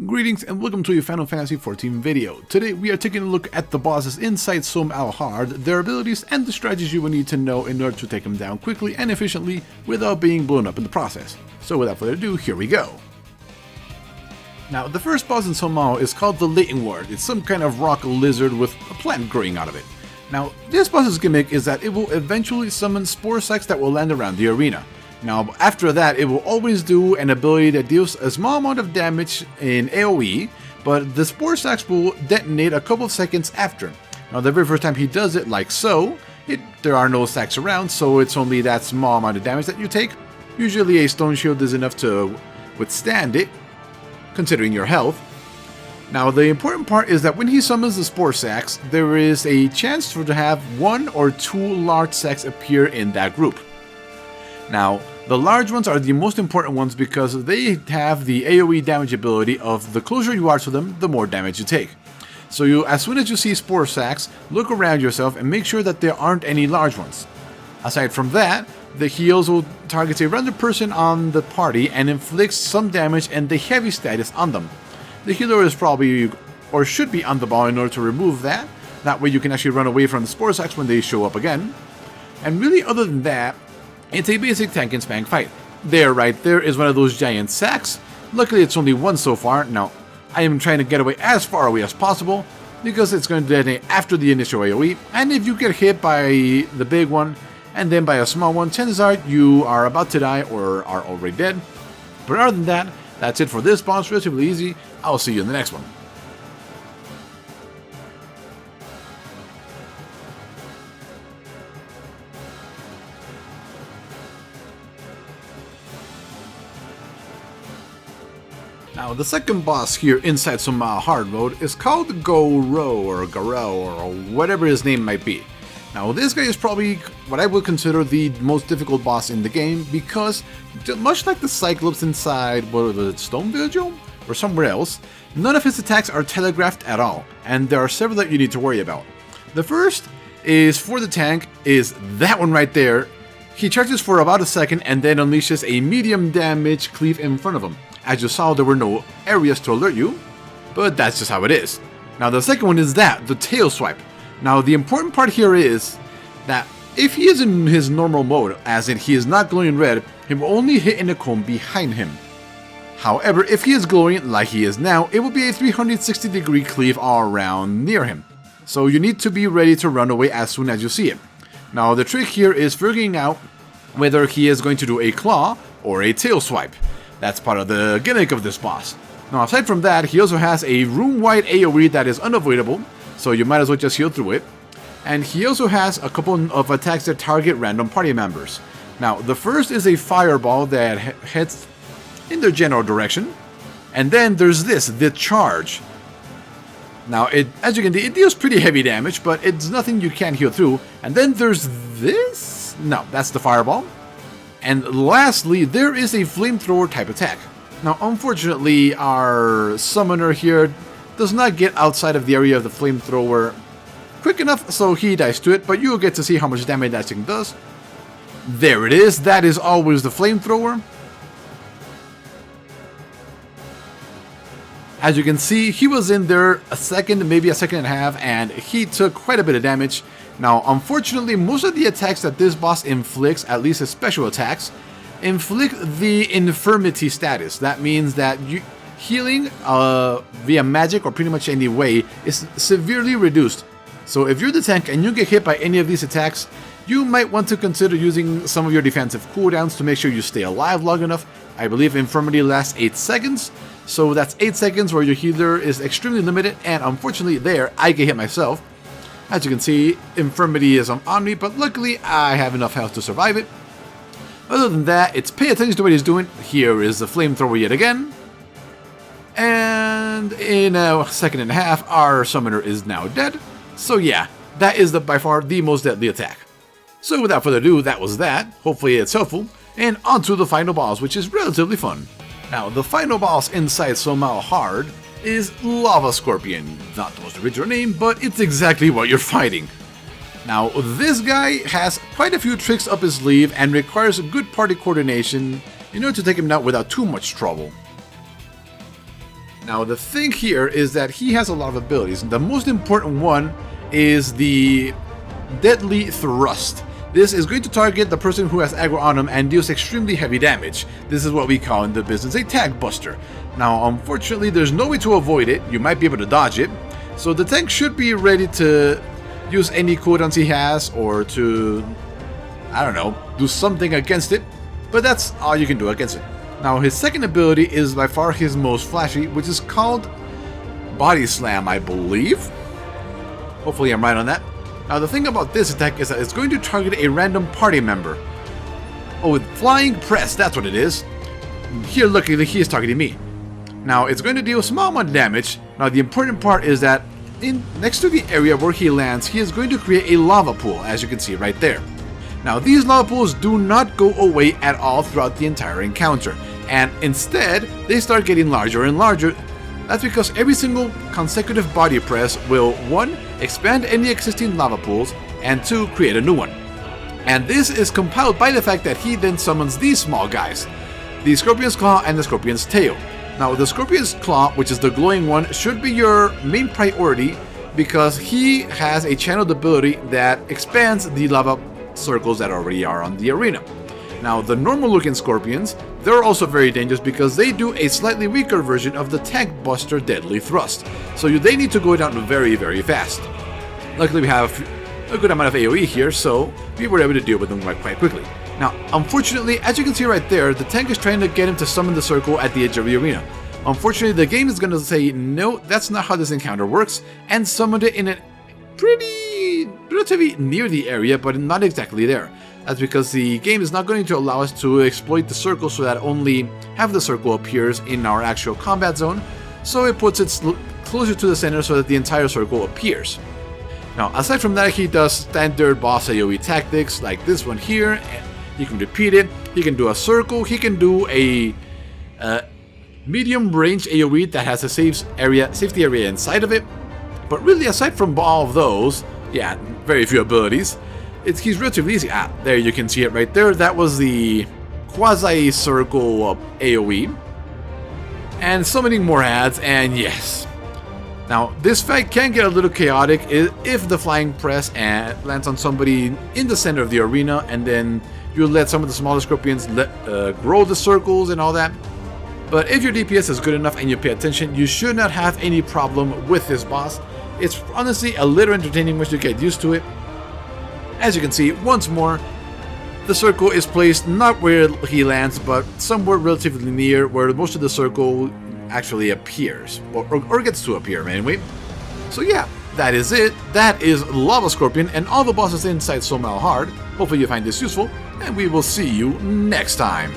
Greetings and welcome to a Final Fantasy XIV video. Today we are taking a look at the bosses inside Sohm, their abilities and the strategies you will need to know in order to take them down quickly and efficiently without being blown up in the process. So without further ado, here we go. Now the first boss in Sohm is called the Latent Ward. It's some kind of rock lizard with a plant growing out of it. Now this boss's gimmick is that it will eventually summon spore sacs that will land around the arena. Now, after that, it will always do an ability that deals a small amount of damage in AoE, but the spore sacs will detonate a couple of seconds after. Now, the very first time he does it, like so, there are no sacs around, so it's only that small amount of damage that you take. Usually a stone shield is enough to withstand it, considering your health. Now, the important part is that when he summons the spore sacs, there is a chance for to have one or two large sacs appear in that group. Now, the large ones are the most important ones because they have the AoE damage ability of the closer you are to them, the more damage you take. So as soon as you see spore sacs, look around yourself and make sure that there aren't any large ones. Aside from that, the heals will target a random person on the party and inflicts some damage and the heavy status on them. The healer is probably, or should be on the ball in order to remove that. That way you can actually run away from the spore sacs when they show up again. And really other than that, it's a basic tank and spank fight. There, right there, is one of those giant sacs. Luckily, it's only one so far. Now, I am trying to get away as far away as possible because it's going to detonate after the initial AoE. And if you get hit by the big one and then by a small one, chances are you are about to die or are already dead. But other than that, that's it for this boss. Relatively easy. I'll see you in the next one. Now, the second boss here inside Sohm hard mode is called Goro or whatever his name might be. Now, this guy is probably what I would consider the most difficult boss in the game because, much like the Cyclops inside, what was it, Stone Vigil? Or somewhere else, none of his attacks are telegraphed at all, and there are several that you need to worry about. The first is for the tank, is that one right there. He charges for about a second and then unleashes a medium damage cleave in front of him. As you saw, there were no areas to alert you, but that's just how it is. Now the second one is the tail swipe. Now the important part here is that if he is in his normal mode, as in he is not glowing red, he will only hit in the cone behind him. However, if he is glowing like he is now, it will be a 360-degree cleave all around near him. So you need to be ready to run away as soon as you see it. Now the trick here is figuring out whether he is going to do a claw or a tail swipe. That's part of the gimmick of this boss. Now aside from that, he also has a room-wide AoE that is unavoidable, so you might as well just heal through it. And he also has a couple of attacks that target random party members. Now the first is a fireball that heads in their general direction. And then there's the charge. Now as you can see, it deals pretty heavy damage, but it's nothing you can't heal through. And then there's this? No, that's the fireball. And lastly, there is a flamethrower type attack. Now, unfortunately, our summoner here does not get outside of the area of the flamethrower quick enough, so he dies to it, but you'll get to see how much damage that thing does. There it is, that is always the flamethrower. As you can see, he was in there a second, maybe a second and a half, and he took quite a bit of damage. Now, unfortunately, most of the attacks that this boss inflicts, at least his special attacks, inflict the infirmity status. That means that healing via magic or pretty much any way is severely reduced. So if you're the tank and you get hit by any of these attacks, you might want to consider using some of your defensive cooldowns to make sure you stay alive long enough. I believe infirmity lasts 8 seconds, so that's 8 seconds where your healer is extremely limited, and unfortunately there, I get hit myself. As you can see, infirmity is on me, but luckily I have enough health to survive it. Other than that, it's pay attention to what he's doing. Here is the flamethrower yet again. And in a second and a half, our summoner is now dead. So yeah, that is by far the most deadly attack. So without further ado, that was that. Hopefully it's helpful. And on to the final boss, which is relatively fun. Now, the final boss inside Sohm Hard is Lava Scorpion. Not the most original name, but it's exactly what you're fighting. Now, this guy has quite a few tricks up his sleeve and requires good party coordination in order to take him out without too much trouble. Now the thing here is that he has a lot of abilities. The most important one is the Deadly Thrust. This is going to target the person who has aggro on him and deals extremely heavy damage. This is what we call in the business a tag buster. Now unfortunately there's no way to avoid it. You might be able to dodge it. So the tank should be ready to use any cooldowns he has or to, I don't know, do something against it. But that's all you can do against it. Now his second ability is by far his most flashy, which is called Body Slam, I believe. Hopefully I'm right on that. Now the thing about this attack is that it's going to target a random party member. Oh, with Flying Press, that's what it is. Here, look, he is targeting me. Now it's going to deal a small amount of damage. Now the important part is that next to the area where he lands, he is going to create a lava pool, as you can see right there. Now these lava pools do not go away at all throughout the entire encounter, and instead they start getting larger and larger. That's because every single consecutive body press will 1. Expand any existing lava pools, and 2. Create a new one. And this is compiled by the fact that he then summons these small guys, the Scorpion's Claw and the Scorpion's Tail. Now the Scorpion's Claw, which is the glowing one, should be your main priority because he has a channeled ability that expands the lava circles that already are on the arena. Now the normal looking Scorpions, they're also very dangerous because they do a slightly weaker version of the Tank Buster Deadly Thrust, so they need to go down very, very fast. Luckily we have a good amount of AoE here, so we were able to deal with them quite quickly. Now unfortunately, as you can see right there, the tank is trying to get him to summon the circle at the edge of the arena. Unfortunately the game is going to say, no, that's not how this encounter works, and summoned it in a relatively near the area, but not exactly there. That's because the game is not going to allow us to exploit the circle so that only half the circle appears in our actual combat zone, so it puts it closer to the center so that the entire circle appears. Now aside from that, he does standard boss AoE tactics like this one here. He can repeat it, he can do a circle, he can do a medium range AoE that has a safety area inside of it. But really aside from all of those, yeah, very few abilities, he's relatively easy. There you can see it right there. That was the quasi-circle AoE. And summoning more ads, and yes. Now, this fight can get a little chaotic if the Flying Press lands on somebody in the center of the arena, and then you let some of the smaller Scorpions grow the circles and all that. But if your DPS is good enough and you pay attention, you should not have any problem with this boss. It's honestly a little entertaining once you get used to it. As you can see, once more, the circle is placed not where he lands, but somewhere relatively near where most of the circle actually appears, or gets to appear anyway. So yeah, that is it. That is Lava Scorpion and all the bosses inside Sohm. Hopefully you find this useful, and we will see you next time.